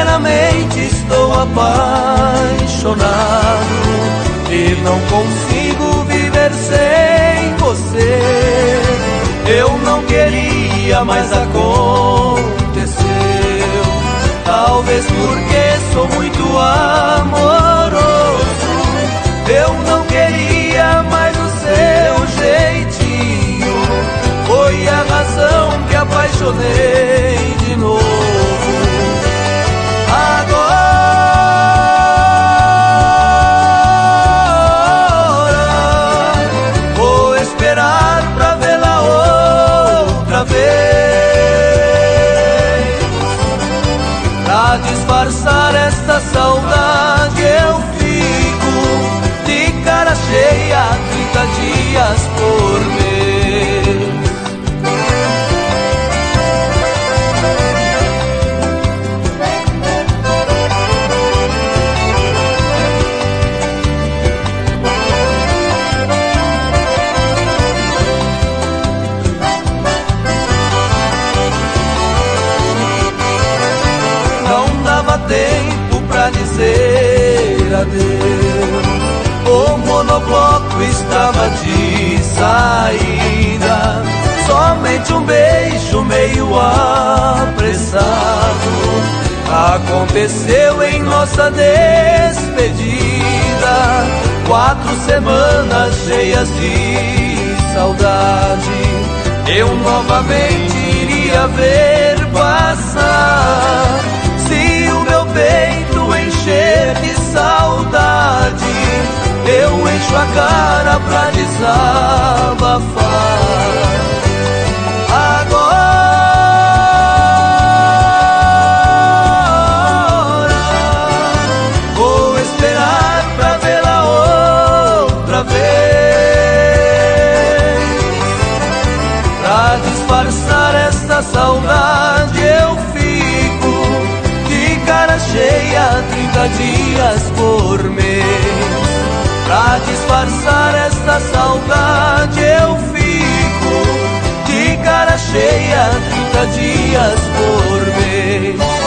sinceramente estou apaixonado e não consigo viver sem você. Eu não queria, mas aconteceu. Talvez porque sou muito amoroso. Eu não queria mais o seu jeitinho. Foi a razão que apaixonei de novo. Pra disfarçar esta saudade eu fico de cara cheia 30 dias por mês. Tempo pra dizer adeus. O monobloco estava de saída. Somente um beijo meio apressado aconteceu em nossa despedida. 4 semanas cheias de saudade. Eu novamente iria ver passar. Se o meu peito encher de saudade, eu encho a cara pra desabafar. Agora vou esperar pra vê-la outra vez. Pra disfarçar esta saudade eu fico cara cheia 30 dias por mês. Pra disfarçar esta saudade eu fico de cara cheia 30 dias por mês.